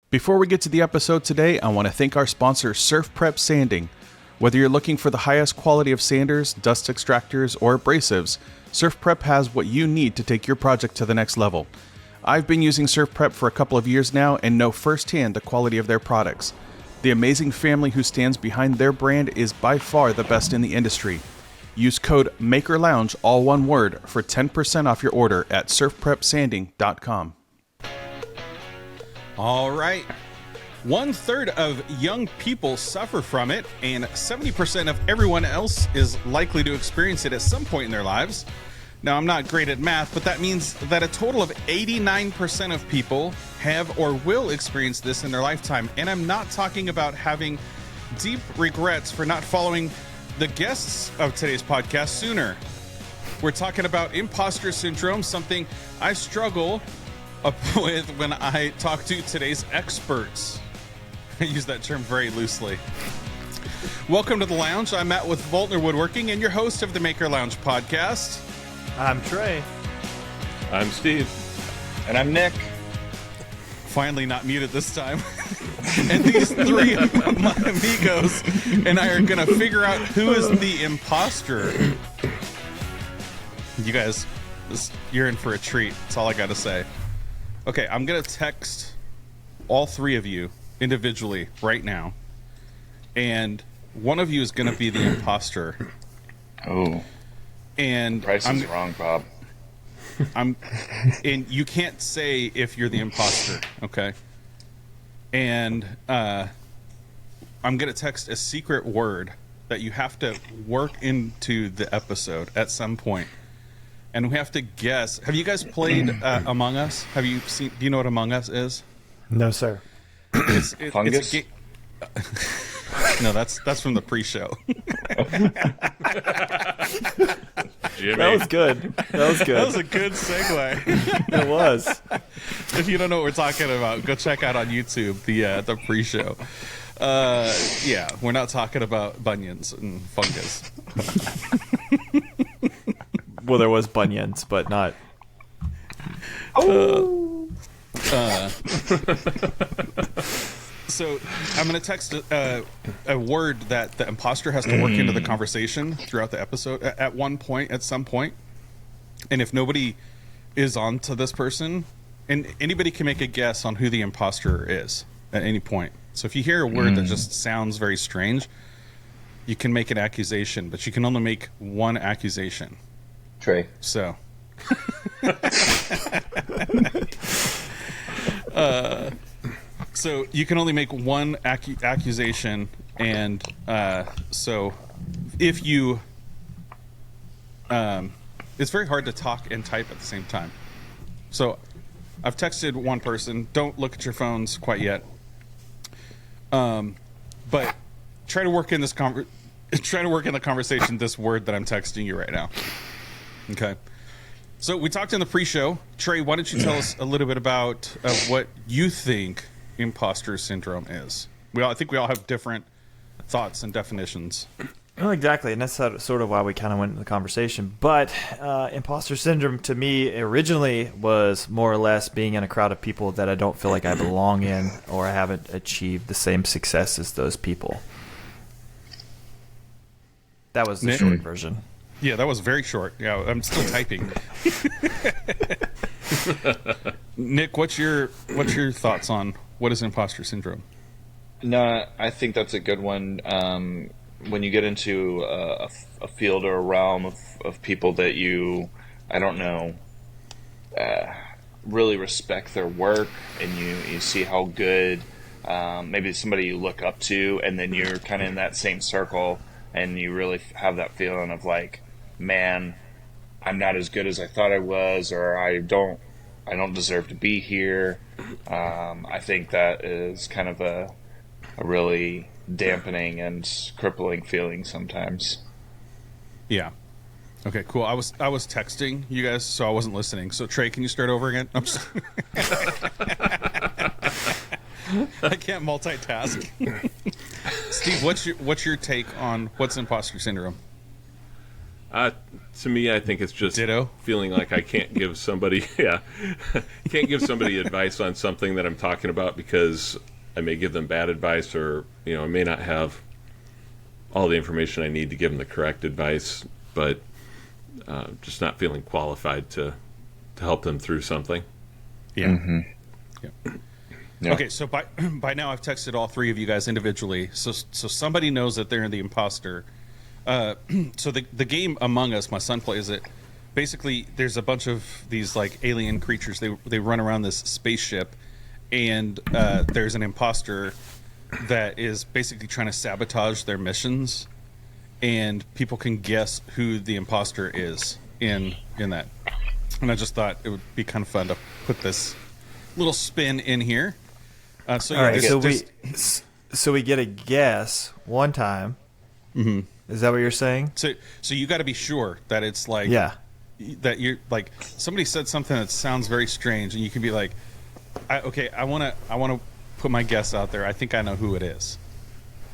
Before we get to the episode today, I want to thank our sponsor, Surf Prep Sanding. Whether you're looking for the highest quality of sanders, dust extractors, or abrasives, Surf Prep has what you need to take your project to the next level. I've been using Surf Prep for a couple of years now and know firsthand the quality of their products. The amazing family who stands behind their brand is by far the best in the industry. Use code MAKERLOUNGE, all one word, for 10% off your order at surfprepsanding.com. All right. 1/3 of young people suffer from it, and 70% of everyone else is likely to experience it at some point in their lives. Now, I'm not great at math, but that means that a total of 89% of people have or will experience this in their lifetime. And I'm not talking about having deep regrets for not following the guests of today's podcast sooner. We're talking about imposter syndrome, something I struggle with when I talk to today's experts. I use that term very loosely. Welcome to the lounge. I'm Matt with Voltner Woodworking and your host of the Maker Lounge podcast. I'm Trey. I'm Steve. And I'm Nick. Finally not muted this time. And these three of my amigos and I are going to figure out who is the imposter. You guys, you're in for a treat. That's all I got to say. Okay, I'm going to text all three of you individually right now. And one of you is going to be the imposter. Oh. And Price is wrong, Bob. and you can't say if you're the imposter, okay? And I'm going to text a secret word that you have to work into the episode at some point. And we have to guess. Have you guys played Among Us? Have you seen? Do you know what Among Us is? No, sir. Fungus? It's no, that's from the pre-show. That was good. That was a good segue. It was. If you don't know what we're talking about, go check out on YouTube the pre-show. Yeah, we're not talking about bunions and fungus. Well, there was bunions, but not. So I'm going to text a word that the imposter has to work into the conversation throughout the episode at some point. And if nobody is on to this person, and anybody can make a guess on who the imposter is at any point. So if you hear a word that just sounds very strange, you can make an accusation, but you can only make one accusation. Trey. So. So you can only make one accusation, and so if you, it's very hard to talk and type at the same time. So I've texted one person. Don't look at your phones quite yet. But try to work in this try to work in the conversation this word that I'm texting you right now. Okay. So we talked in the pre-show. Trey, why don't you tell us a little bit about what you think imposter syndrome is? I think we all have different thoughts and definitions. Well, exactly, and that's sort of why we kind of went into the conversation. But imposter syndrome, to me, originally was more or less being in a crowd of people that I don't feel like I belong in, or I haven't achieved the same success as those people. That was the short version. Yeah, that was very short. Yeah, I'm still typing. Nick, what's your thoughts on what is imposter syndrome? No, I think that's a good one. When you get into a field or a realm of people that you, I don't know, really respect their work, and you see how good, maybe somebody you look up to, and then you're kind of in that same circle, and you really have that feeling of like, man, I'm not as good as I thought I was, or I don't deserve to be here. I think that is kind of a really dampening and crippling feeling sometimes. Yeah. Okay, cool. I was texting you guys, so I wasn't listening. So Trey, can you start over again? I'm just I can't multitask. Steve, what's your take on what's imposter syndrome? To me, I think it's just Ditto. feeling like I can't give somebody, can't give somebody advice on something that I'm talking about because I may give them bad advice, or I may not have all the information I need to give them the correct advice, but just not feeling qualified to help them through something. Yeah. Mm-hmm. Yeah. Okay, so by now I've texted all three of you guys individually, so somebody knows that they're the imposter. So the game Among Us, my son plays it. Basically, there's a bunch of these like alien creatures. They run around this spaceship, and there's an imposter that is basically trying to sabotage their missions, and people can guess who the imposter is in that. And I just thought it would be kind of fun to put this little spin in here. So All right, so we get a guess one time. Mm-hmm. Is that what you're saying? So you got to be sure that it's like that you're like somebody said something that sounds very strange, and you can be like, I want to put my guess out there. I think I know who it is,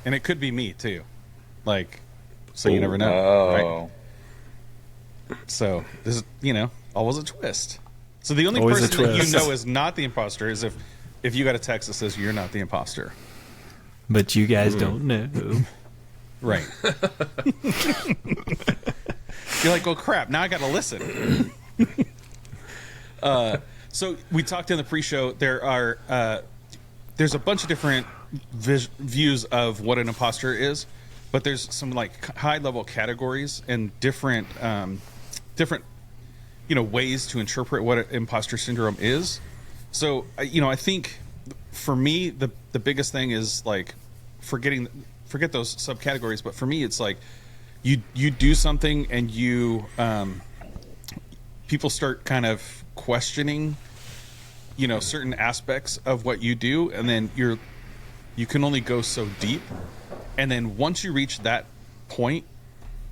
and it could be me too. Like, so you never know, right? So this is always a twist. So the only Always person that you know is not the imposter is if you got a text that says you're not the imposter. But you guys don't know. Right. You're like, well, crap, now I got to listen. So we talked in the pre-show. There's a bunch of different views of what an imposter is, but there's some like high-level categories and different ways to interpret what imposter syndrome is. So I think for me the biggest thing is like forget those subcategories, but for me it's like you do something and people start kind of questioning certain aspects of what you do, and then you can only go so deep, and then once you reach that point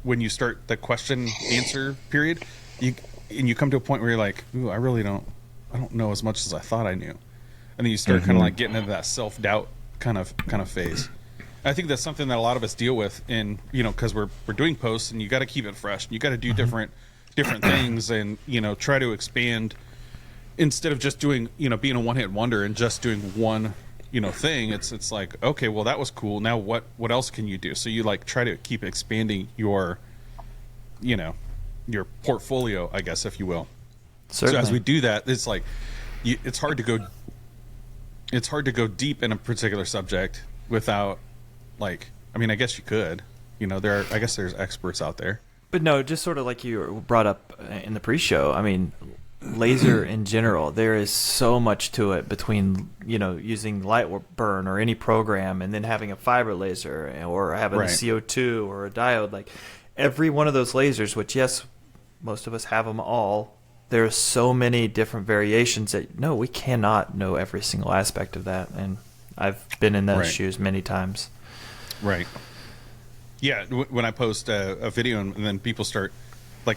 when you start the question answer period, you come to a point where you're like, ooh, I don't know as much as I thought I knew, and then you start kind of like getting into that self-doubt kind of phase. I think that's something that a lot of us deal with because we're doing posts, and you got to keep it fresh. You got to do different things, and try to expand instead of just doing being a one-hit wonder and just doing one thing. It's like, okay, well, that was cool. Now what else can you do? So you like try to keep expanding your your portfolio, I guess, if you will. Certainly. So as we do that, it's like it's hard to go deep in a particular subject without I guess you could. There's experts out there. But no, just sort of like you brought up in the pre-show. I mean, laser in general, there is so much to it between using light burn or any program, and then having a fiber laser or having a CO2 or a diode. Like every one of those lasers, which yes, most of us have them all. There are so many different variations that we cannot know every single aspect of that, and I've been in those shoes many times. Right. Yeah, when I post a video and then people start,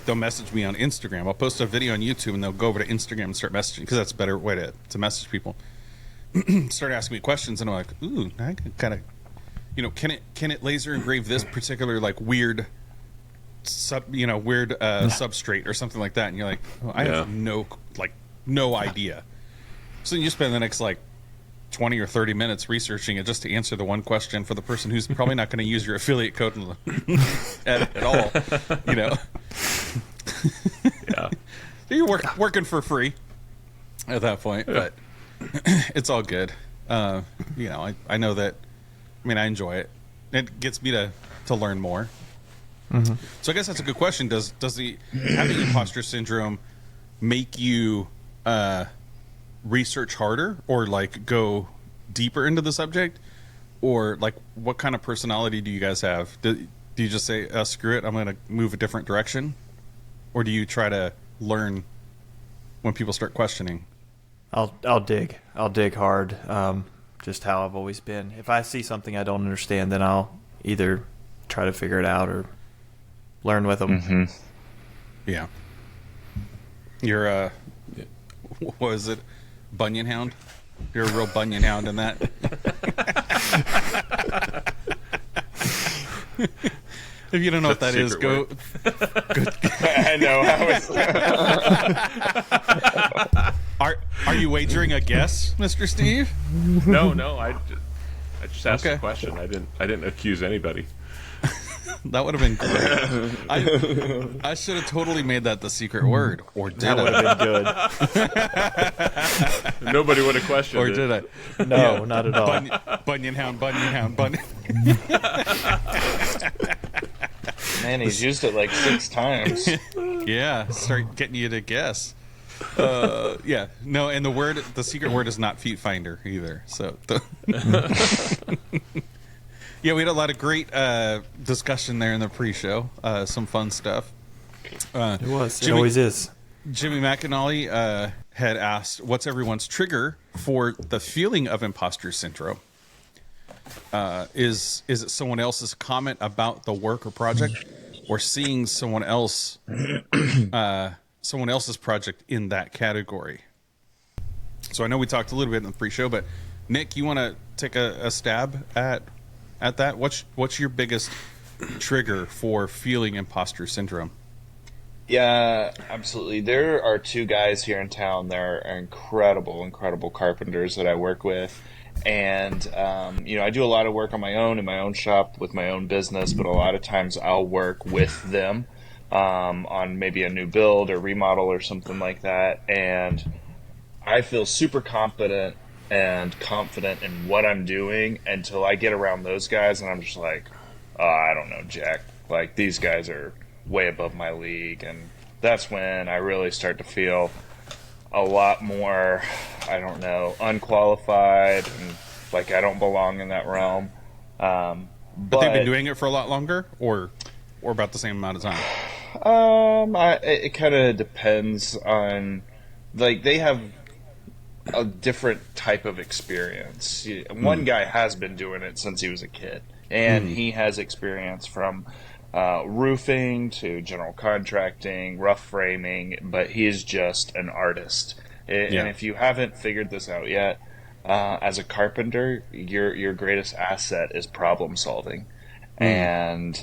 they'll message me on Instagram. I'll post a video on YouTube and they'll go over to Instagram and start messaging, because that's a better way to message people. Start asking me questions, and I'm like, ooh, I can kind of, can it laser engrave this particular weird substrate or something like that? And you're like, oh, I have no idea. So you spend the next 20 or 30 minutes researching it just to answer the one question for the person who's probably not going to use your affiliate code at all. Yeah. You're working for free at that point, but it's all good. I know that. I enjoy it. It gets me to learn more. Mm-hmm. So I guess that's a good question. Does the having imposter syndrome make you research harder, or go deeper into the subject, or what kind of personality do you guys have? Do you just say, screw it, I'm going to move a different direction, or do you try to learn when people start questioning? I'll dig hard. Just how I've always been. If I see something I don't understand, then I'll either try to figure it out or learn with them. Mm-hmm. Yeah. You're what is it? Bunyan hound? You're a real bunyan hound in that. If you don't know what that is, go. I know. Are you wagering a guess, Mr. Steve? No, I just asked a question. I didn't accuse anybody. That would have been great. I should have totally made that the secret word, or did That I? would have been good. Nobody would have questioned Or it. did I? No, not at all. Bunyan hound, Bunyan hound, Bunyan. Man, he's used it like 6 times. Yeah, start getting you to guess. Yeah, no, and the secret word is not feet finder either. So, yeah, we had a lot of great discussion there in the pre-show. Some fun stuff. It was. It Jimmy- always is. Jimmy McAnally had asked, "What's everyone's trigger for the feeling of imposter syndrome? Is it someone else's comment about the work or project, or seeing someone else's project in that category?" So I know we talked a little bit in the pre-show, but Nick, you want to take a stab at that? What's your biggest trigger for feeling imposter syndrome? Yeah, absolutely. There are 2 guys here in town that are incredible carpenters that I work with. And, I do a lot of work on my own in my own shop with my own business, but a lot of times I'll work with them on maybe a new build or remodel or something like that. And I feel super competent and confident in what I'm doing until I get around those guys and I'm just like, oh, I don't know, Jack. Like, these guys are way above my league, and that's when I really start to feel a lot more, I don't know, unqualified and like I don't belong in that realm. But they've been doing it for a lot longer, or about the same amount of time? It kind of depends on, like, they have a different type of experience. One guy has been doing it since he was a kid, and he has experience from roofing to general contracting, rough framing, but he is just an artist. And if you haven't figured this out yet, as a carpenter, your greatest asset is problem solving. And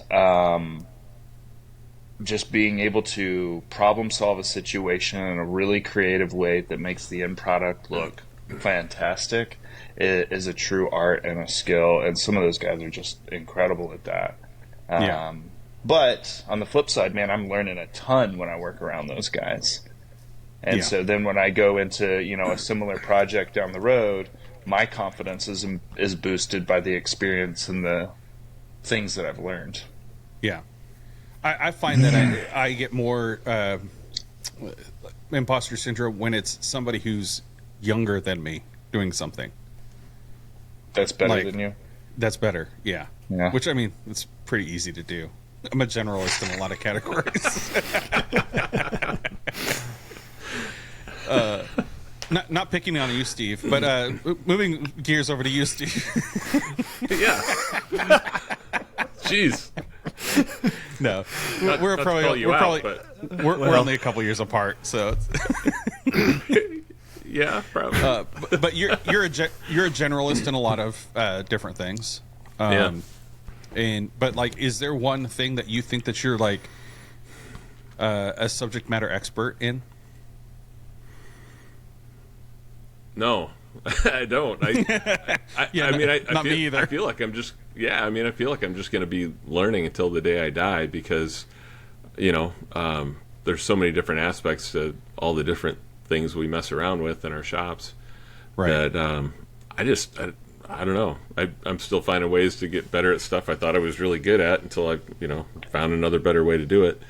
just being able to problem solve a situation in a really creative way that makes the end product look fantastic is a true art and a skill, and some of those guys are just incredible at that. But on the flip side, man, I'm learning a ton when I work around those guys. And so then when I go into, a similar project down the road, my confidence is boosted by the experience and the things that I've learned. Yeah. I find that I get more imposter syndrome when it's somebody who's younger than me doing something. That's better than you? That's better, yeah. Which, I mean, it's pretty easy to do. I'm a generalist in a lot of categories. Not picking on you, Steve, but moving gears over to you, Steve. Yeah. Jeez. No, We're only a couple years apart, so. Yeah, probably. But you're a generalist in a lot of different things. But like, is there one thing that you think that you're like a subject matter expert in? No, I don't. Me either. I feel like I'm just I feel like I'm just going to be learning until the day I die, because there's so many different aspects to all the different things we mess around with in our shops. Right. That I don't know. I'm still finding ways to get better at stuff I thought I was really good at until I found another better way to do it.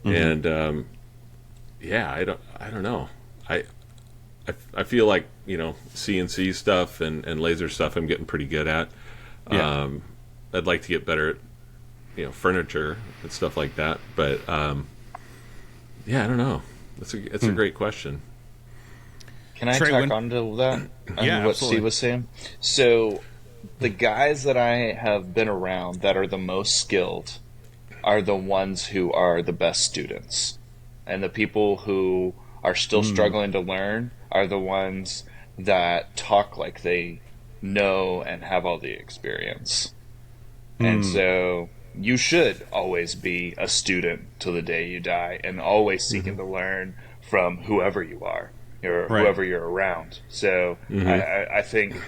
And I don't know. I feel like CNC stuff and laser stuff I'm getting pretty good at. I'd like to get better at furniture and stuff like that, but I don't know. It's a great question. Can I Trey, tack onto that? Yeah, what absolutely. Steve was saying. So the guys that I have been around that are the most skilled are the ones who are the best students, and the people who are still struggling to learn are the ones that talk like they know and have all the experience. And so you should always be a student till the day you die, and always seeking to learn from whoever you are or whoever you're around. So I think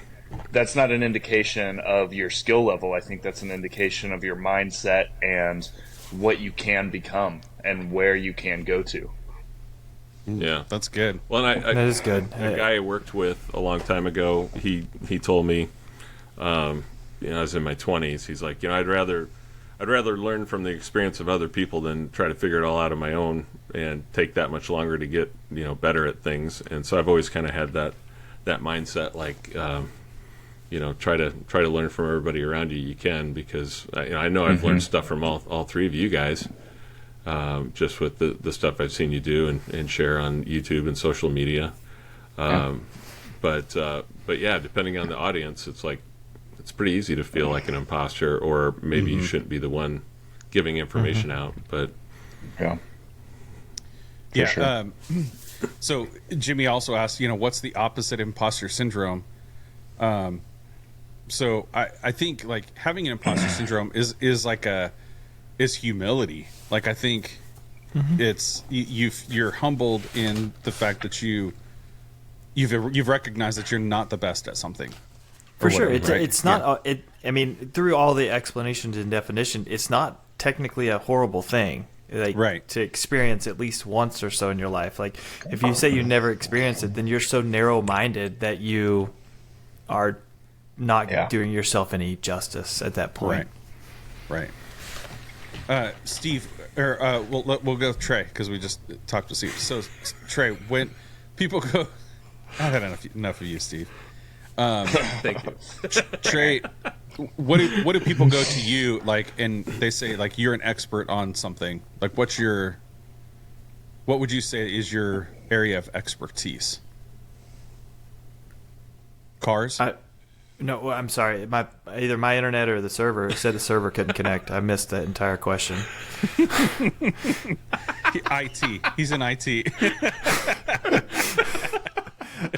that's not an indication of your skill level. I think that's an indication of your mindset and what you can become and where you can go to. Yeah, That's good. well, and That is good. A guy I worked with a long time ago, he told me, I was in my 20s. He's like, I'd rather learn from the experience of other people than try to figure it all out on my own and take that much longer to get better at things. And so I've always kind of had that mindset, like try to learn from everybody around you can, because I know I've learned stuff from all three of you guys. Just with the stuff I've seen you do and share on YouTube and social media. But yeah, depending on the audience, it's like, it's pretty easy to feel like an imposter, or maybe you shouldn't be the one giving information out. But Sure. So Jimmy also asked, what's the opposite imposter syndrome? So I think like having an imposter syndrome is humility. Like, I think it's you're humbled in the fact that you've recognized that you're not the best at something. For sure, whatever, right? it's not. I mean, through all the explanations and definition, it's not technically a horrible thing. Like, to experience at least once or so in your life. Like, if you say you never experienced it, then you're so narrow-minded that you are not doing yourself any justice at that point. Right. Steve, or we'll go with Trey, because we just talked to Steve. So Trey, when people go, I've had enough of you, Steve. thank you. Trey, what do people go to you like, and they say like you're an expert on something? Like, what would you say is your area of expertise? Cars? No, I'm sorry. Either my internet or the server said the server couldn't connect. I missed that entire question. IT. He's in IT.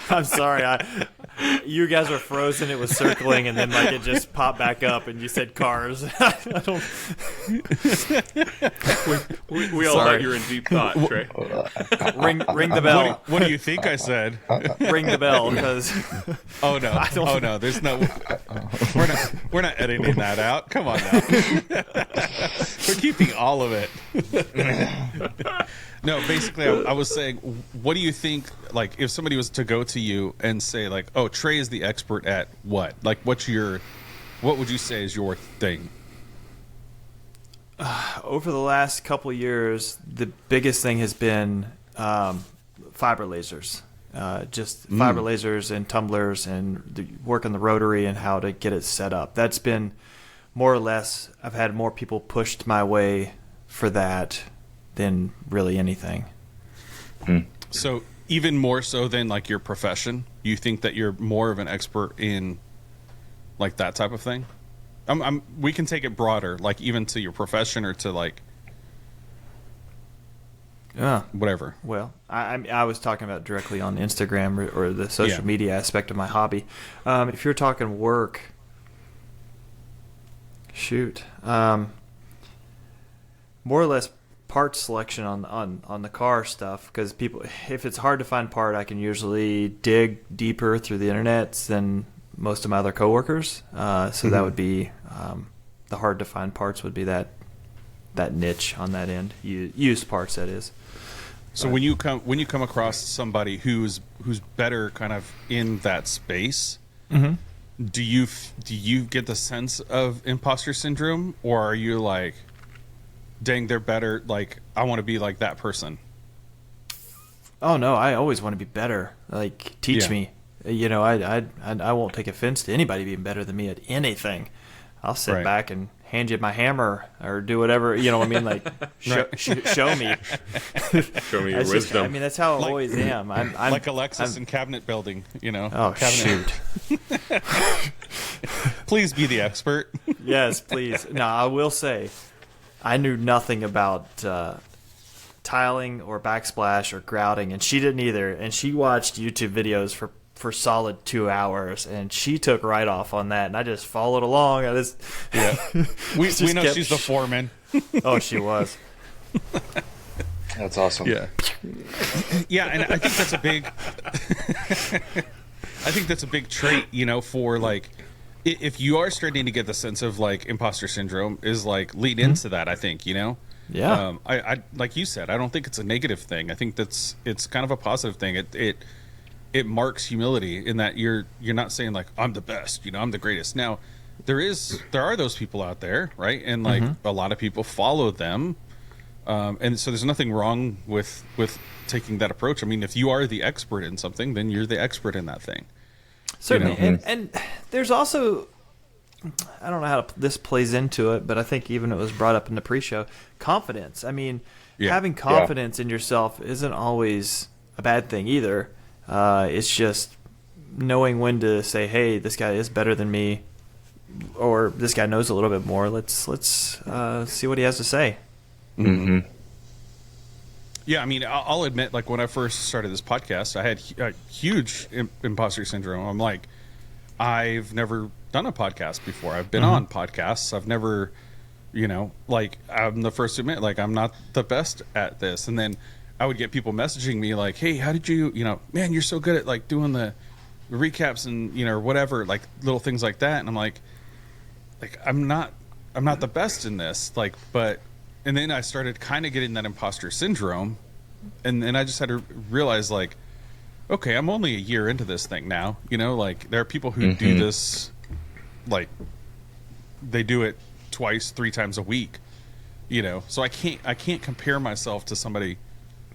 I'm sorry. You guys were frozen. It was circling, and then like it just popped back up, and you said cars. I don't... we all thought you were in deep thought, Trey. Ring the bell. What do you think I said? Ring the bell, because Oh no! There's no. We're not editing that out. Come on now. We're keeping all of it. No, basically, I was saying, what do you think? Like, if somebody was to go to you and say, like, "Oh, Trey is the expert at what?" Like, what would you say is your thing? over the last couple of years, the biggest thing has been fiber lasers. Just fiber lasers and tumblers and the work on the rotary and how to get it set up. That's been more or less, I've had more people pushed my way for that than really anything. So even more so than like your profession, you think that you're more of an expert in like that type of thing? We can take it broader, like even to your profession or to like whatever. Well, I was talking about directly on Instagram or the social media aspect of my hobby. If you're talking work, more or less part selection on the car stuff, because people, if it's hard to find part, I can usually dig deeper through the internet than most of my other coworkers. So that would be the hard to find parts would be that niche on that end. Used parts, that is. So when you come across somebody who's better kind of in that space, do you get the sense of imposter syndrome, or are you like, dang, they're better, like I want to be like that person? Oh no, I always want to be better. Like, teach me. You know, I won't take offense to anybody being better than me at anything. I'll sit back and hand you my hammer or do whatever. You know what I mean? Like, show me. Show me your wisdom. I mean, that's how I always am. I'm like Alexis in cabinet building. You know? Oh, cabinet. shoot. Please be the expert. Yes, please. Now, I will say, I knew nothing about tiling or backsplash or grouting, and she didn't either. And she watched YouTube videos for for solid 2 hours, and she took right off on that, and I just followed along. I just we know she's the foreman. Oh, she was. That's awesome. Yeah, and I think that's a big. I think that's a big trait, for like, if you are starting to get the sense of like imposter syndrome, is like lead into that. I think Yeah. I like you said, I don't think it's a negative thing. I think it's kind of a positive thing. It marks humility in that you're not saying like I'm the best, I'm the greatest. Now there are those people out there, right? And like a lot of people follow them. And so there's nothing wrong with taking that approach. I mean, if you are the expert in something, then you're the expert in that thing. Certainly. And there's also, I don't know how this plays into it, but I think even it was brought up in the pre-show, confidence. I mean, having confidence in yourself isn't always a bad thing either. It's just knowing when to say, hey, this guy is better than me, or this guy knows a little bit more. Let's see what he has to say. Mm-hmm. Yeah, I mean, I'll admit, like, when I first started this podcast, I had huge imposter syndrome. I'm like, I've never done a podcast before. I've been on podcasts. I've never, like, I'm the first to admit, like, I'm not the best at this. And then I would get people messaging me like, hey, how did you, man, you're so good at, like, doing the recaps and, or whatever, like, little things like that. And I'm like, I'm not the best in this, like, but... And then I started kind of getting that imposter syndrome, and then I just had to realize, like, okay, I'm only a year into this thing now. Like, there are people who do this, like, they do it twice, 3 times a week. So I can't compare myself to somebody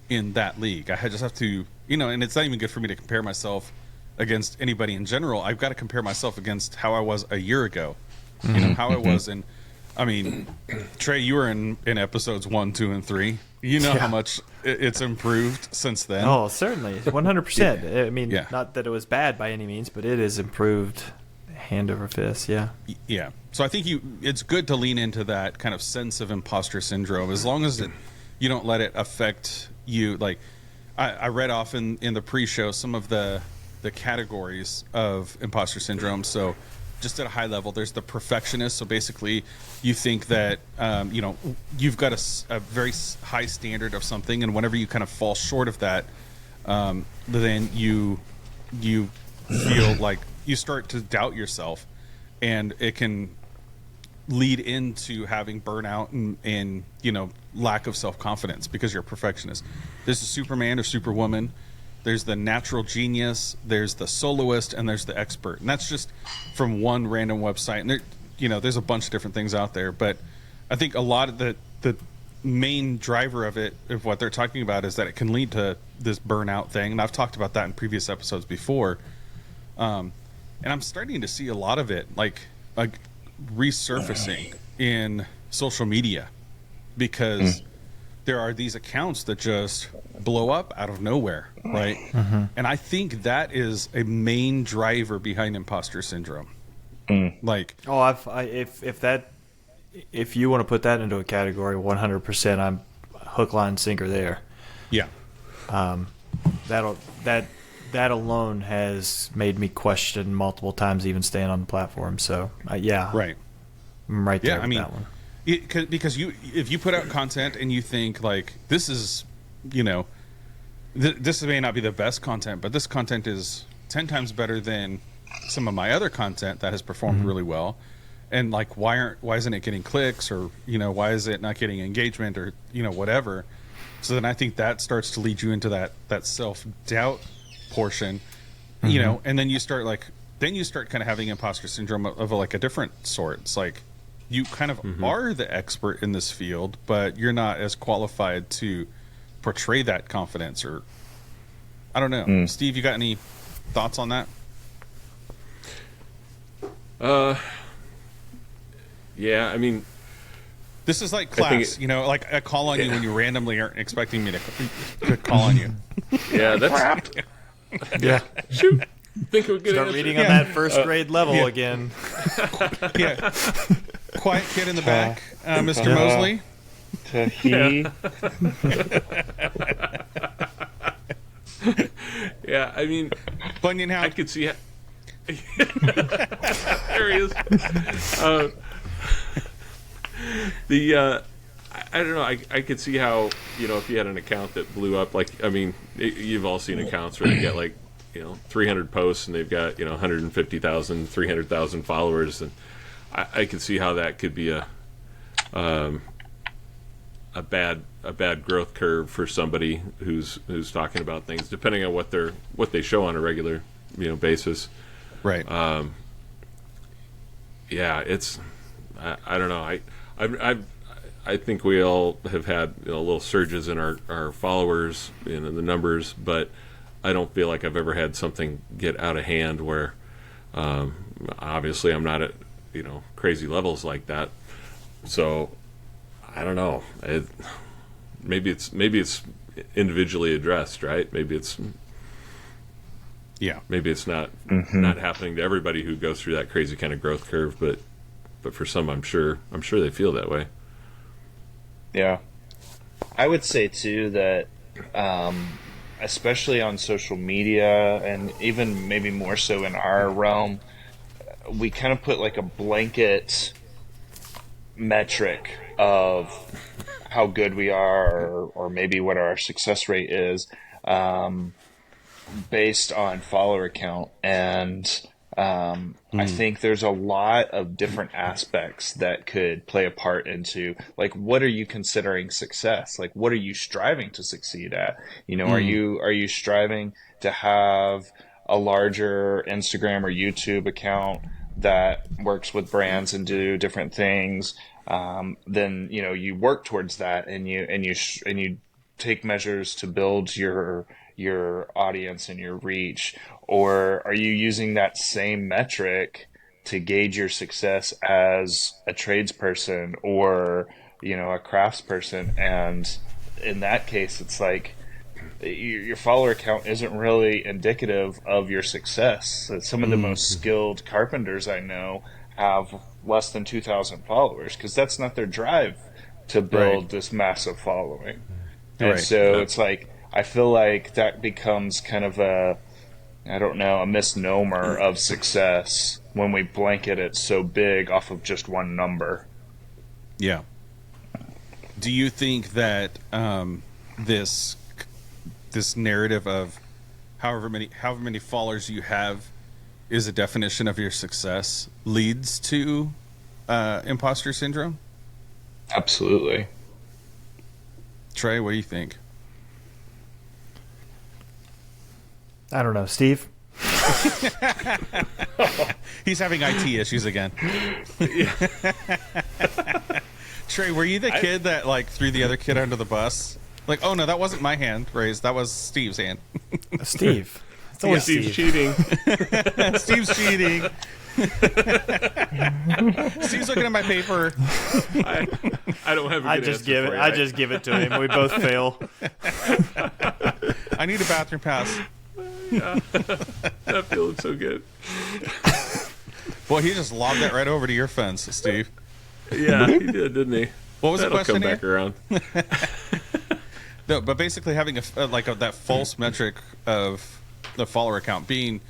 in that league. I just have to, and it's not even good for me to compare myself against anybody in general. I've got to compare myself against how I was a year ago. How I was in. I mean, Trey, you were in episodes 1, 2, and 3. How much it's improved since then. Oh, certainly, 100%. I mean, not that it was bad by any means, but it has improved hand over fist. Yeah. Yeah. So I think it's good to lean into that kind of sense of imposter syndrome, as long as you don't let it affect you. Like, I read off in the pre-show some of the categories of imposter syndrome. So, just at a high level, there's the perfectionist. So basically, you think that you've got a very high standard of something, and whenever you kind of fall short of that, then you feel like you start to doubt yourself, and it can lead into having burnout and lack of self-confidence because you're a perfectionist. There's the Superman or Superwoman. There's the natural genius, there's the soloist, and there's the expert. And that's just from one random website. And there's a bunch of different things out there. But I think a lot of the main driver of what they're talking about, is that it can lead to this burnout thing. And I've talked about that in previous episodes before. And I'm starting to see a lot of it like resurfacing in social media, because there are these accounts that just blow up out of nowhere, right? And I think that is a main driver behind imposter syndrome. Like, if you want to put that into a category, 100%, I'm hook, line, sinker there. Yeah. That alone has made me question multiple times, even staying on the platform. So right. I'm right there. Yeah, I mean, that one. Because if you put out content and you think like this is, this may not be the best content, but this content is 10 times better than some of my other content that has performed really well, and like why isn't it getting clicks, or why is it not getting engagement, or whatever. So then I think that starts to lead you into that self-doubt portion, and then you start kind of having imposter syndrome of like a different sort. It's like, you kind of are the expert in this field, but you're not as qualified to portray that confidence, or I don't know. Steve, you got any thoughts on that? Yeah, I mean, this is like class, like I call on you when you randomly aren't expecting me to call on you. Yeah, that's Yeah. Shoot. Think of a good Start answer. reading on that first grade level again. Yeah. Quiet kid in the back, Mr. Mosley. Yeah, I mean, Bunyan I Hound. could see. There he is. I don't know. I could see how, if you had an account that blew up, like, I mean, you've all seen accounts where they get like, 300 posts and they've got 150,000, 300,000 followers, and I could see how that could be a bad growth curve for somebody who's talking about things, depending on what they show on a regular basis. Right. Yeah, it's I don't know. I think we all have had little surges in our followers in the numbers, but I don't feel like I've ever had something get out of hand where obviously I'm not at crazy levels like that. So I don't know. Maybe it's individually addressed, right? Maybe it's not not happening to everybody who goes through that crazy kind of growth curve, but for some, I'm sure they feel that way. Yeah. I would say too that especially on social media, and even maybe more so in our realm, we kind of put like a blanket metric of how good we are, or maybe what our success rate is, based on follower count. And I think there's a lot of different aspects that could play a part into, like, what are you considering success? Like, what are you striving to succeed at? Are you striving to have a larger Instagram or YouTube account that works with brands and do different things? Then you work towards that, and you take measures to build your audience and your reach. Or are you using that same metric to gauge your success as a tradesperson or a craftsperson? And in that case, it's like your follower count isn't really indicative of your success. Some of the most skilled carpenters I know have less than 2,000 followers, because that's not their drive to build this massive following. And so it's like, I feel like that becomes kind of a misnomer of success when we blanket it so big off of just one number. Yeah. Do you think that this narrative of however many followers you have is a definition of your success leads to imposter syndrome? Absolutely. Trey, what do you think? I don't know, Steve. He's having IT issues again. Trey, were you the kid that like threw the other kid under the bus? Like, oh no, that wasn't my hand raised. That was Steve's hand. Steve. It's always Steve's Steve. cheating. Steve's cheating. Steve's looking at my paper. I don't have a good answer for you. I just give it to him. We both fail. I need a bathroom pass. Yeah. That feeling so good. Boy, he just lobbed that right over to your fence, Steve. Yeah, he did, didn't he? What was That'll the question come back around. No, but basically having that false metric of the follower count being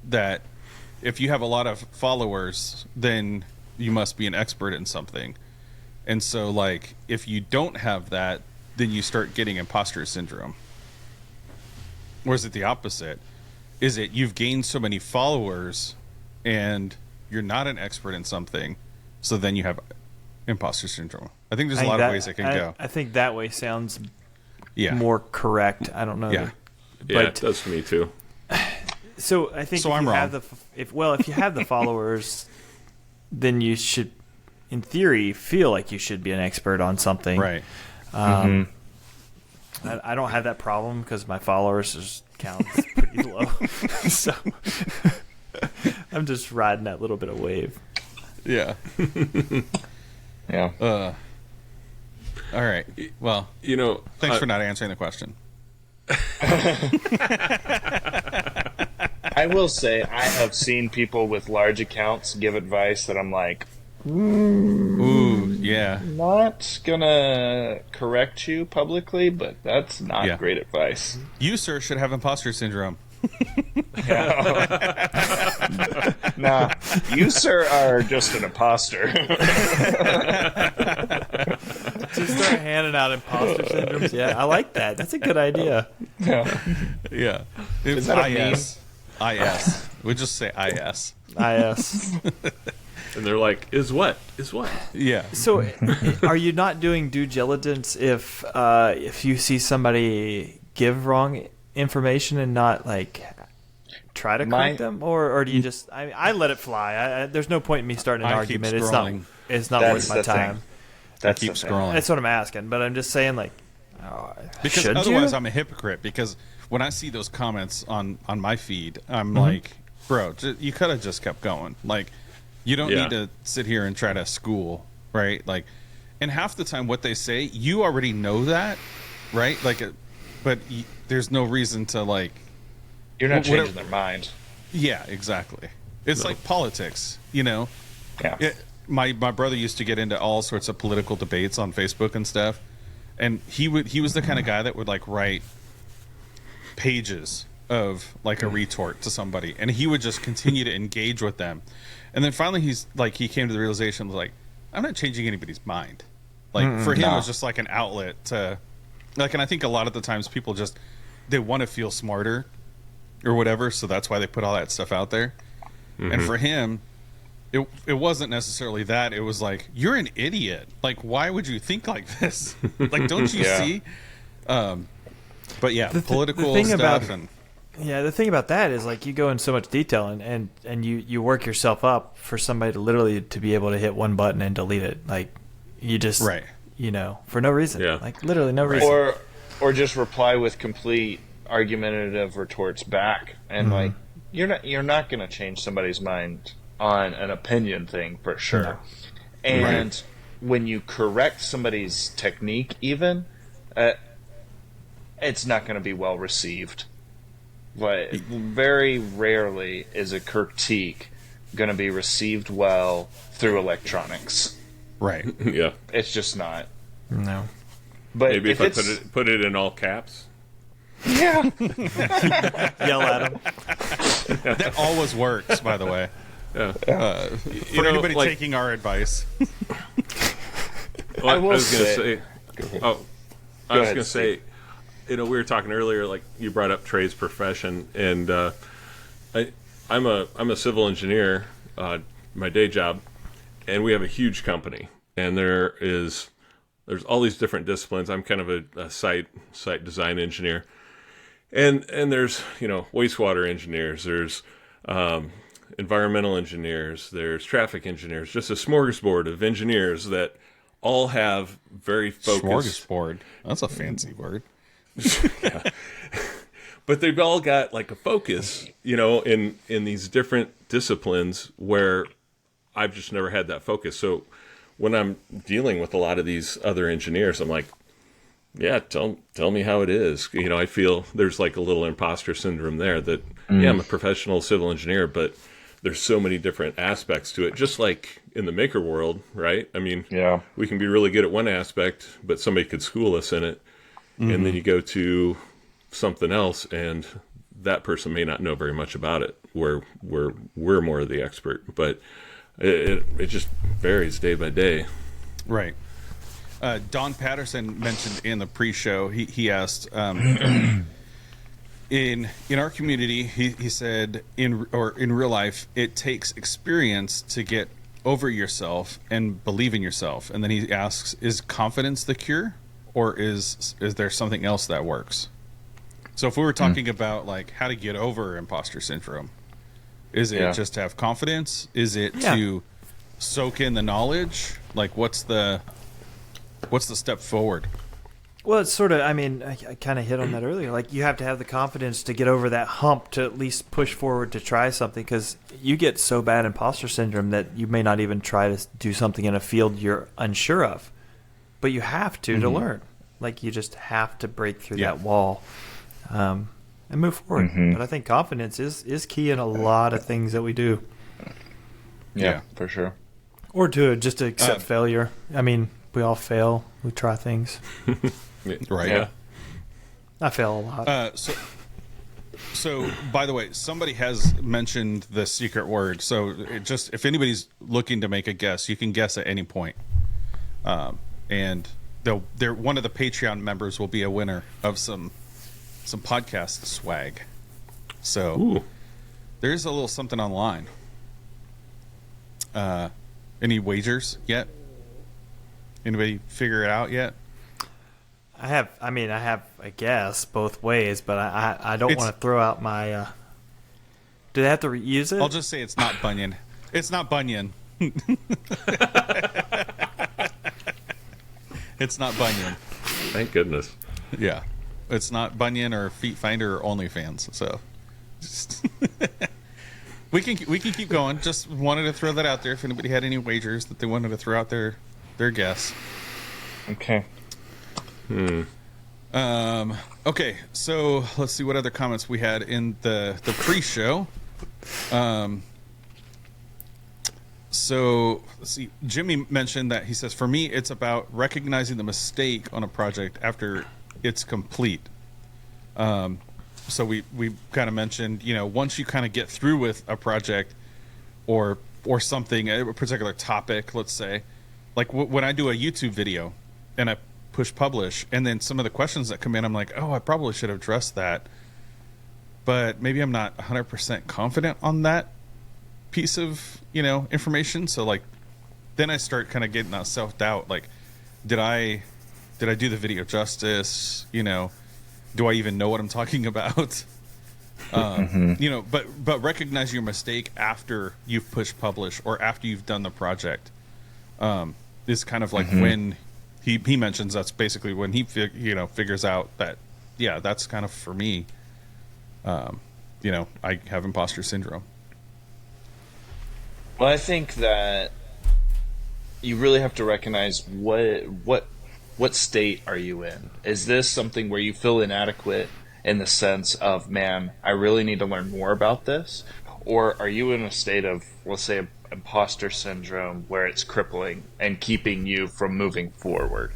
that if you have a lot of followers, then you must be an expert in something. And so, like, if you don't have that, then you start getting imposter syndrome. Or is it the opposite? Is it you've gained so many followers and you're not an expert in something, so then you have imposter syndrome? I think there's a lot of ways it can go. I think that way sounds Yeah. more correct. I don't know. Yeah. Yeah, it does to me too. So I think So if I'm you wrong. have if you have the followers, then you should, in theory, feel like you should be an expert on something. Right. I don't have that problem because my followers count is pretty low. So I'm just riding that little bit of wave. Yeah. Yeah. All right. Well, thanks for not answering the question. I will say I have seen people with large accounts give advice that I'm like, Ooh, Yeah. Not gonna correct you publicly, but that's not Yeah. great advice. You, sir, should have imposter syndrome. Nah, you, sir, are just an imposter. Just start handing out imposter syndromes. Yeah, I like that. That's a good idea. Yeah. Is that a meme? IS. We just say IS. IS. And they're like, is what? Yeah. So, are you not doing due diligence if you see somebody give wrong information and not like try to correct them, or do you just? I let it fly. There's no point in me starting an argument. Keep scrolling. It's not worth my time. That's keep the thing. scrolling. That's what I'm asking. But I'm just saying, like, Because should otherwise you? I'm a hypocrite, because when I see those comments on my feed, I'm like, bro, you could have just kept going. Like, you don't need to sit here and try to school, right? Like, and half the time what they say, you already know that, right? Like, but there's no reason to, like... You're not changing their mind. Yeah, exactly. It's like politics, you know? Yeah. My brother used to get into all sorts of political debates on Facebook and stuff, and he was the kind of guy that would like write pages of like a retort to somebody, and he would just continue to engage with them, and then finally he came to the realization, like, I'm not changing anybody's mind. Like, for him it was just like an outlet to, like, and I think a lot of the times people just, they want to feel smarter or whatever, so that's why they put all that stuff out there. And for him, it wasn't necessarily that. It was like, you're an idiot. Like, why would you think like this? Like, don't you see? But yeah, political thing stuff. about- Yeah, the thing about that is, like, you go in so much detail and you work yourself up for somebody to literally to be able to hit one button and delete it. Like, you just, Right. you know, for no reason. Yeah. Like, literally no reason. Or just reply with complete argumentative retorts back, and like, you're not going to change somebody's mind on an opinion thing for sure. No. And when you correct somebody's technique, even it's not going to be well received. But very rarely is a critique going to be received well through electronics. Right. Yeah. It's just not. No. But Maybe if I put it in all caps. yeah, Yell at them. That always works, by the way. Yeah. For anybody taking our advice. Well, I will was going to say- say. Go I was ahead, going to say, we were talking earlier, like you brought up Trey's profession, and I'm a civil engineer, my day job, and we have a huge company, and there's all these different disciplines. I'm kind of a site design engineer, and there's wastewater engineers, there's environmental engineers, there's traffic engineers, just a smorgasbord of engineers that all have very focused. Smorgasbord. That's a fancy word. But they've all got like a focus, in these different disciplines where I've just never had that focus. So when I'm dealing with a lot of these other engineers, I'm like, yeah, tell me how it is. I feel there's like a little imposter syndrome there that, yeah, I'm a professional civil engineer, but there's so many different aspects to it, just like in the maker world, right? I mean, Yeah. we can be really good at one aspect, but somebody could school us in it. And then you go to something else, and that person may not know very much about it, where we're more of the expert. But it just varies day by day. Right. Don Patterson mentioned in the pre-show, he asked, in our community, he said, in real life, it takes experience to get over yourself and believe in yourself. And then he asks, is confidence the cure, or is there something else that works? So if we were talking about like how to get over imposter syndrome, is it just to have confidence? Is it to soak in the knowledge? Like, what's the step forward? Well, it's sort of, I kind of hit on that earlier. Like, you have to have the confidence to get over that hump to at least push forward to try something, because you get so bad imposter syndrome that you may not even try to do something in a field you're unsure of. But you have to learn. Like, you just have to break through that wall and move forward. But I think confidence is key in a lot of things that we do. Yeah, for sure. Or to just accept failure. I mean, we all fail. We try things. Right. Yeah. I fail a lot. So, by the way, somebody has mentioned the secret word. So, if anybody's looking to make a guess, you can guess at any point. And they're one of the Patreon members will be a winner of some podcast swag. So, Ooh. there's a little something online. Any wagers yet? Anybody figure it out yet? I have a guess both ways, but I don't want to throw out my. Do they have to use it? I'll just say it's not Bunyan. It's not Bunyan. It's not Bunyan. Thank goodness. Yeah, it's not Bunyan or Feet Finder or OnlyFans. So we can keep going. Just wanted to throw that out there if anybody had any wagers that they wanted to throw out their guess. Okay. Okay, so let's see what other comments we had in the pre-show. So let's see. Jimmy mentioned that he says, for me, it's about recognizing the mistake on a project after it's complete. So we kind of mentioned, once you kind of get through with a project or something, a particular topic, let's say, like when I do a YouTube video and I push publish, and then some of the questions that come in, I'm like, oh, I probably should have addressed that, but maybe I'm not 100% confident on that piece of information. So like then I start kind of getting that self-doubt, like did I do the video justice? Do I even know what I'm talking about? But recognize your mistake after you've pushed publish or after you've done the project is kind of like when he mentions that's basically when he figures out that, yeah, that's kind of for me. I have imposter syndrome. Well, I think that you really have to recognize what state are you in? Is this something where you feel inadequate in the sense of, man, I really need to learn more about this? Or are you in a state of, let's say, imposter syndrome where it's crippling and keeping you from moving forward?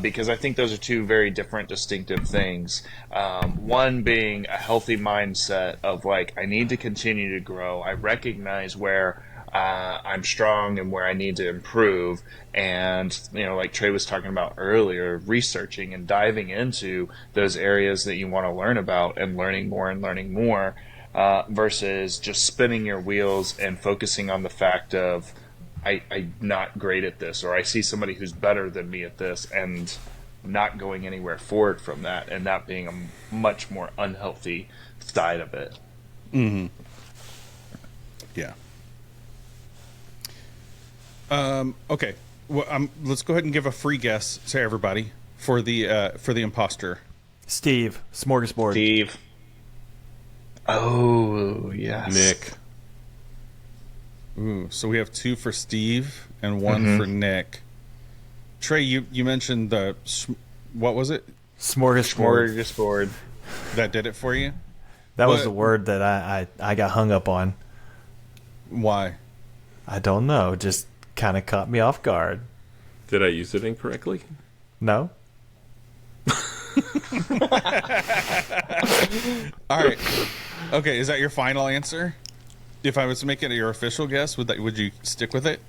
Because I think those are two very different, distinctive things. One being a healthy mindset of like, I need to continue to grow. I recognize where I'm strong and where I need to improve. And, like Trey was talking about earlier, researching and diving into those areas that you want to learn about and learning more, versus just spinning your wheels and focusing on the fact of, I'm not great at this, or I see somebody who's better than me at this, and not going anywhere forward from that, and that being a much more unhealthy side of it. Mm-hmm. Yeah. Okay. Well, let's go ahead and give a free guess to everybody for the imposter. Steve, smorgasbord. Steve. Oh, yes. Nick. Ooh, so we have 2 for Steve and 1 for Nick. Trey, you mentioned what was it? Smorgasbord. That did it for you? That was the word that I got hung up on. Why? I don't know. Just kind of caught me off guard. Did I use it incorrectly? No. All right. Okay, is that your final answer? If I was to make it your official guess, would you stick with it?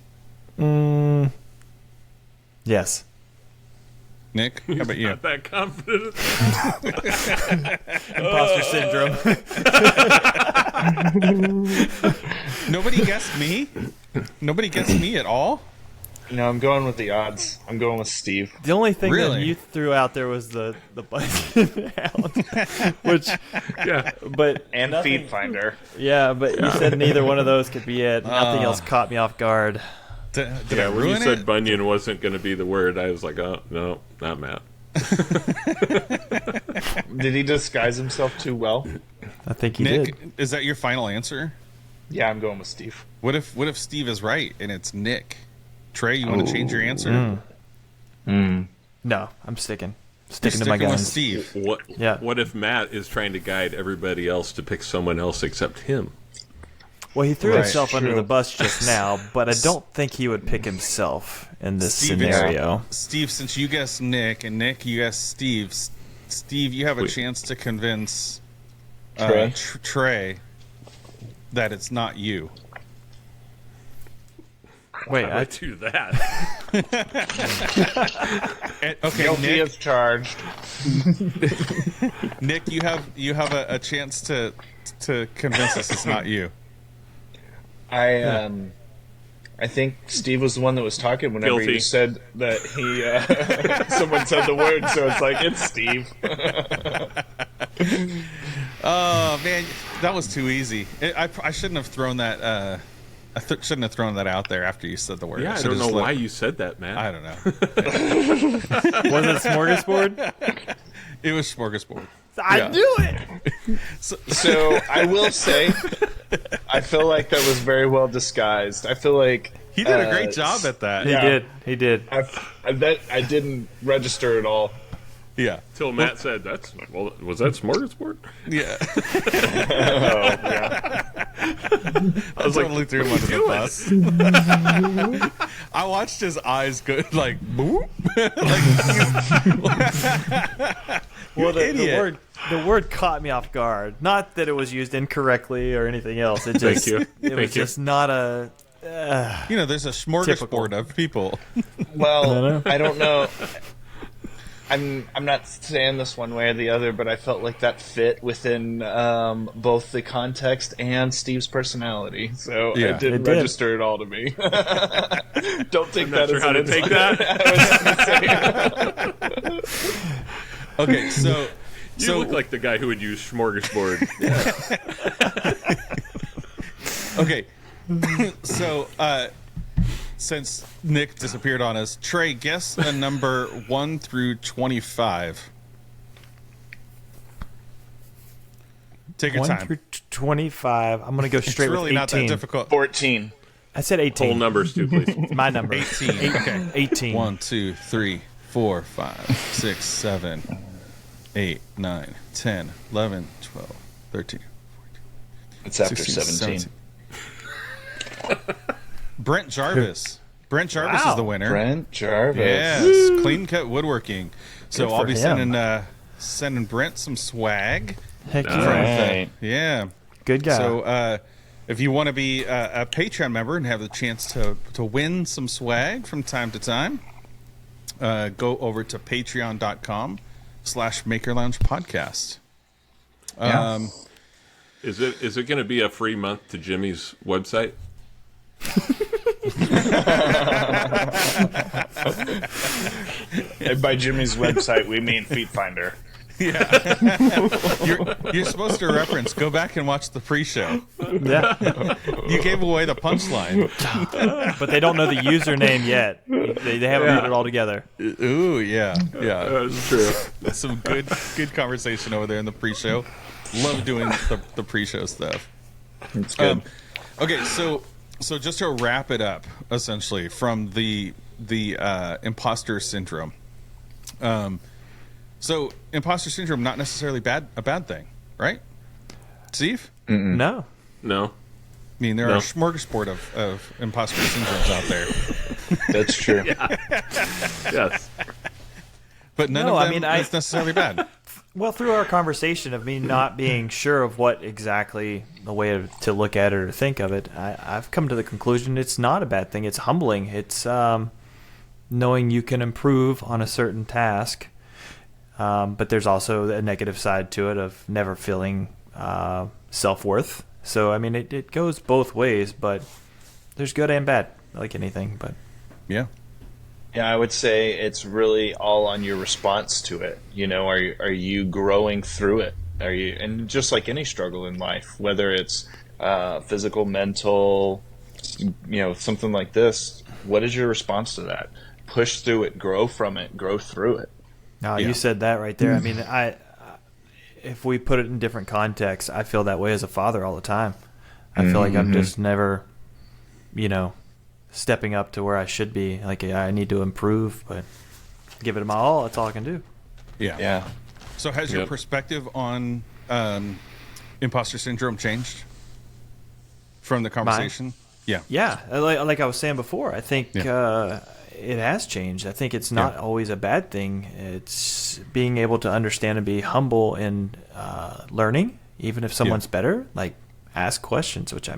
Yes. Nick, how about you? Not that confident. Imposter syndrome. Nobody guessed me? Nobody guessed me at all? No, I'm going with the odds. I'm going with Steve. The only thing Really? that you threw out there was the bison hound, which, Yeah. but And nothing- Feed Finder. Yeah, but you said neither one of those could be it. Nothing else caught me off guard. Did I Yeah, when you ruin said it? Bunyan wasn't going to be the word, I was like, oh, no, not Matt. Did he disguise himself too well? I think you Nick, did. is that your final answer? Yeah, I'm going with Steve. What if Steve is right and it's Nick? Trey, you want to change your answer? No, I'm sticking You're to my sticking with guns. Steve. Yeah. What if Matt is trying to guide everybody else to pick someone else except him? Well, he threw Right. himself under True. the bus just now, but I don't think he would pick himself in this Steve, scenario. Steve, since you guessed Nick, and Nick, you guessed Steve. Steve, you have a Wait. chance to convince Trey? Trey that it's not you. Wait, How do I do that? Okay, Guilty Nick, as charged. Nick, you have a chance to convince us it's not you. I think Steve was the one that was talking whenever Guilty. you said that he someone said the word, so it's like it's Steve. Oh man, that was too easy. I shouldn't have thrown that. Shouldn't have thrown that out there after you said the word. Yeah, I should've don't know just let- why you said that, man. I don't know. was it smorgasbord? It was smorgasbord. I Yeah. knew it. So I will say, I feel like that was very well disguised. I feel like He did a great job at that. He Yeah. did. He did. I didn't register at all. Yeah. Till Matt said, was that smorgasbord? Yeah. I was Totally like, threw him under the bus. I watched his eyes go like boop. Well, the idiot. word caught me off guard. Not that it was used incorrectly or anything else. It just you. it Thank was you. just not a. There's a smorgasbord of people. Well, I don't know. I'm not saying this one way or the other, but I felt like that fit within both the context and Steve's personality. So Yeah, it didn't it did. register at all to me. Don't take I'm that not sure as how an to take insult. that. Okay, so You look like the guy who would use smorgasbord. okay, so since Nick disappeared on us, Trey, guess a number 1 through 25. Take your 1 time. through 25. I'm gonna go It's straight really with 18. not that difficult. 14. I said 18. Whole numbers too, please. My number. 18. Okay. 18. 1, 2, 3, 4, 5, 6, 7, 8, 9, 10, 11, 12, 13, It's after 16, 17. 17. Brent Jarvis. Brent Jarvis Wow. is the winner. Brent Jarvis. Yes, clean cut woodworking. So Good I'll for be him. sending Brent some swag. Heck Nice. yeah. Right. Yeah. Good guy. So if you want to be a Patreon member and have the chance to win some swag from time to time, go over to patreon.com/Maker Lounge Podcast. Is it going to be a free month to Jimmy's website? And by Jimmy's website, we mean Feet Finder. You're supposed to reference. Go back and watch the pre-show. yeah. You gave away the punchline. But they don't know the username yet. They haven't put it all together. Ooh, yeah. That's true. Some good conversation over there in the pre-show. Love doing the pre-show stuff. It's good. Okay, so just to wrap it up, essentially from the imposter syndrome. So imposter syndrome not necessarily a bad thing, right? Steve? No. No. I mean, there are No. a smorgasbord of imposter syndromes out there, That's true. Yes. but none No, of I them mean, is necessarily bad. Well, through our conversation of me not being sure of what exactly the way to look at it or think of it, I've come to the conclusion it's not a bad thing. It's humbling. It's knowing you can improve on a certain task, but there's also a negative side to it of never feeling self-worth. So, I mean, it goes both ways, but there's good and bad, like anything. But Yeah. Yeah, I would say it's really all on your response to it. You know, are you growing through it? Are you, and just like any struggle in life, whether it's physical, mental, something like this, what is your response to that? Push through it, grow from it, grow through it. no, Yeah. you said that right there. I mean, if we put it in different contexts, I feel that way as a father all the time. I feel like I'm just never, stepping up to where I should be. Like, I need to improve, but give it my all. That's all I can do. Yeah. Yeah. So has your Yep. perspective on imposter syndrome changed from the conversation. Yeah. Yeah, like I was saying before, I think it has changed. I think it's not always a bad thing. It's being able to understand and be humble in learning, even if someone's better. Like, ask questions, which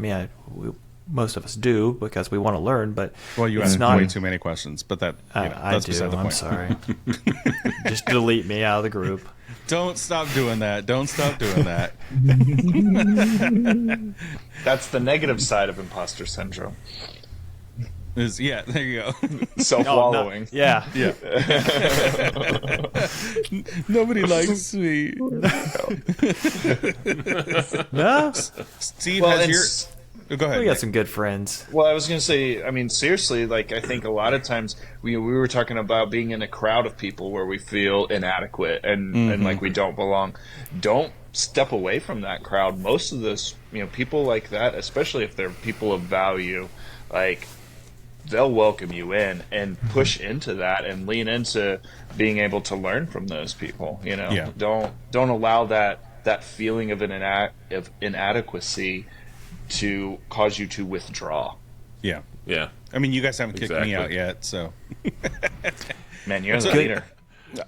most of us do because we want to learn. But you ask way too many questions. But that's beside the point. I'm sorry. Just delete me out of the group. Don't stop doing that. Don't stop doing that. That's the negative side of imposter syndrome. There you go. Self-wallowing. Yeah. Nobody likes me. No. Steve has your... Go ahead. We got some good friends. Well, I was going to say, I mean, seriously, like, I think a lot of times we were talking about being in a crowd of people where we feel inadequate and like we don't belong. Don't step away from that crowd. Most of this, people like that, especially if they're people of value, like, they'll welcome you in and push into that and lean into being able to learn from those people. Don't allow that feeling of inadequacy to cause you to withdraw. Yeah. I mean, you guys haven't kicked me out yet, so. Man, you're the leader.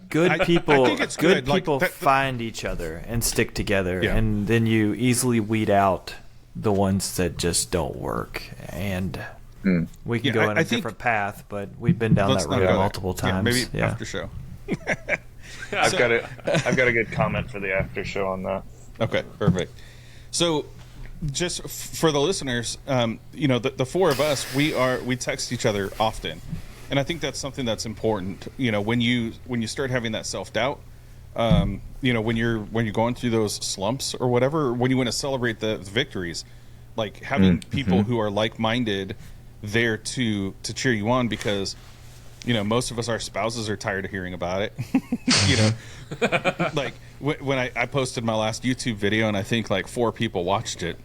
Good people, I think it's good. People find each other and stick together, and then you easily weed out the ones that just don't work. And we can go in a different path, but we've been down that road multiple times. Maybe after show. I've got a good comment for the after show on that. Okay, perfect. So, just for the listeners, the four of us, we text each other often, and I think that's something that's important. When you start having that self-doubt, when you're going through those slumps or whatever, when you want to celebrate the victories, like having people who are like-minded there to cheer you on, because most of us, our spouses are tired of hearing about it. Like when I posted my last YouTube video, and I think like 4 people watched it.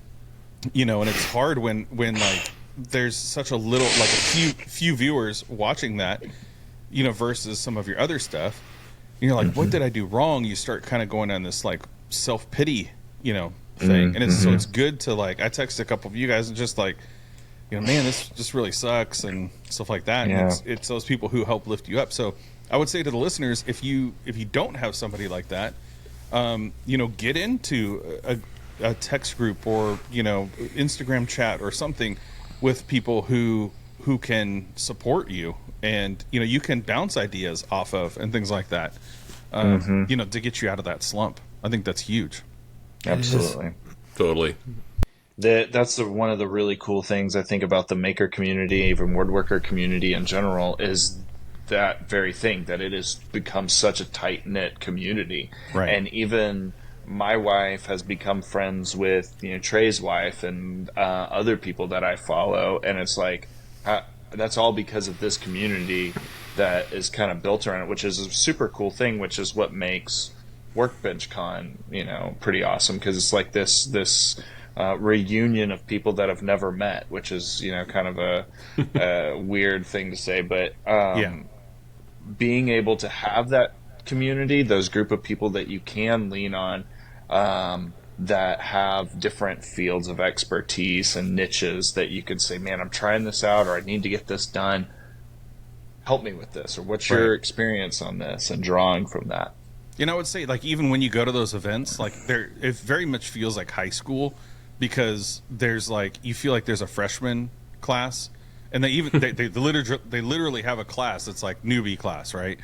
And it's hard when like there's such a little, like a few viewers watching that, versus some of your other stuff. You're like, what did I do wrong? You start kind of going on this like self-pity, thing. And it's good to, like, I texted a couple of you guys and just like, man, this just really sucks and stuff like that. And it's those people who help lift you up. So I would say to the listeners, if you don't have somebody like that, get into a text group or Instagram chat or something with people who can support you, and you can bounce ideas off of and things like that, to get you out of that slump. I think that's huge. Absolutely. Totally. That's one of the really cool things I think about the maker community, even woodworker community in general, is that very thing, that it has become such a tight-knit community. Right. And even my wife has become friends with Trey's wife and other people that I follow, and it's like that's all because of this community that is kind of built around it, which is a super cool thing, which is what makes Workbench Con pretty awesome, because it's like this reunion of people that have never met, which is kind of a weird thing to say, but being able to have that community, those group of people that you can lean on, that have different fields of expertise and niches that you could say, man, I'm trying this out, or I need to get this done. Help me with this, or what's your experience on this, and drawing from that. I would say, like, even when you go to those events, like, it very much feels like high school, because there's like, you feel like there's a freshman class, and they literally have a class that's like newbie class, right?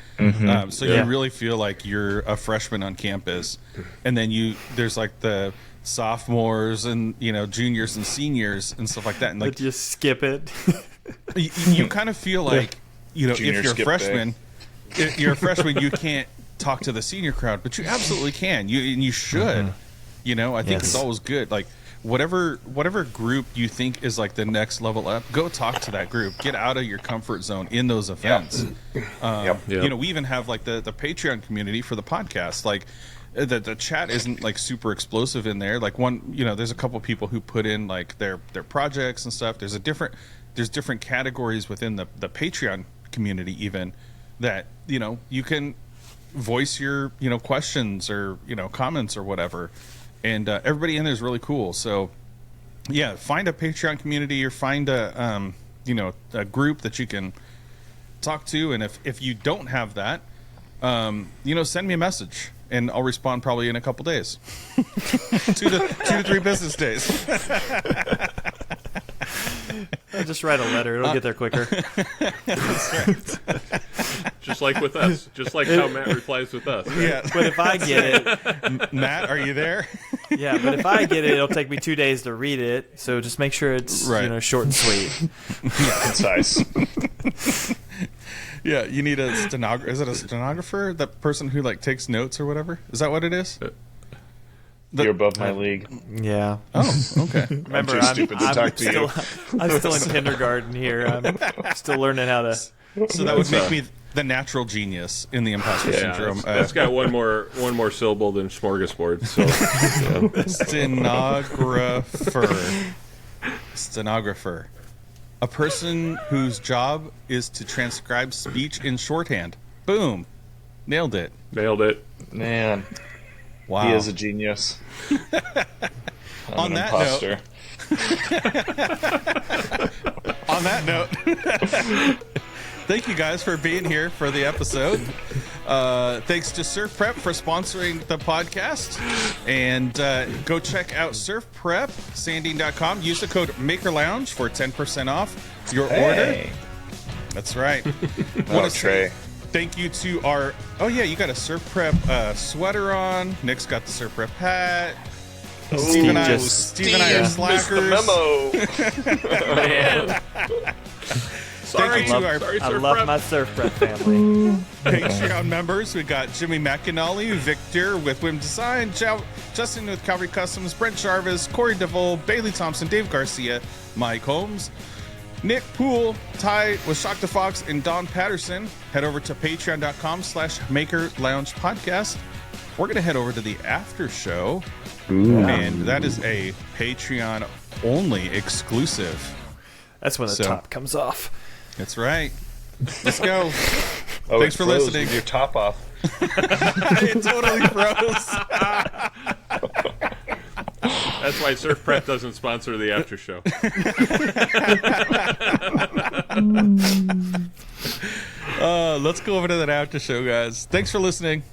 So you really feel like you're a freshman on campus, and then there's like the sophomores and juniors and seniors and stuff like that, and like, but you skip it. you kind of feel like if you're a freshman, you can't talk to the senior crowd, but you absolutely can. You should. I think it's always good. Like, whatever group you think is like the next level up, go talk to that group. Get out of your comfort zone in those events. We even have like the Patreon community for the podcast. Like, the chat isn't like super explosive in there. Like, there's a couple people who put in like their projects and stuff. There's different categories within the Patreon community even, that you can voice your questions or comments or whatever, and everybody in there is really cool. So yeah, find a Patreon community or find a a group that you can talk to. And if you don't have that, send me a message and I'll respond probably in a couple days. 2 to 3 business days. Just write a letter. It'll get there quicker. That's right. Just like with us. Just like how Matt replies with us. Right? Yeah. But if I get it, Matt, are you there? yeah. But if I get it, it'll take me 2 days to read it. So just make sure it's Right. Short and sweet. Concise. Yeah, you need a stenographer. Is it a stenographer? That person who like takes notes or whatever? Is that what it is? You're above my league. Yeah. Oh, okay. Remember, too stupid to talk to you. I'm still in kindergarten here. I'm still learning how to. So that would make me the natural genius in the imposter syndrome. That's got one more syllable than smorgasbord. So Stenographer. A person whose job is to transcribe speech in shorthand. Boom. Nailed it. nailed it. Man, Wow. he is a genius. On that imposter. On that note, thank you guys for being here for the episode. Thanks to Surf Prep for sponsoring the podcast. And go check out surfprepsanding.com. Use the code MakerLounge for 10% off your order. That's right. Oh, Trey. Thank you to our... Oh, yeah, you got a Surf Prep sweater on. Nick's got the Surf Prep hat. Steve and I are slackers. Memo. Man. Thank you to our I love my Surf Prep family. Patreon members. We got Jimmy McAnally, Victor with Whim Design, Justin with Calvary Customs, Brent Jarvis, Corey DeVole, Bailey Thompson, Dave Garcia, Mike Holmes, Nick Poole, Ty with Shock the Fox, and Don Patterson. Head over to patreon.com/Maker Lounge Podcast. We're going to head over to the after show. And that is a Patreon only exclusive. That's when the top comes off. That's right. Let's go. Oh, Thanks it for froze listening. with your top off. It totally froze. That's why Surf Prep doesn't sponsor the after show. Let's go over to that after show, guys. Thanks for listening.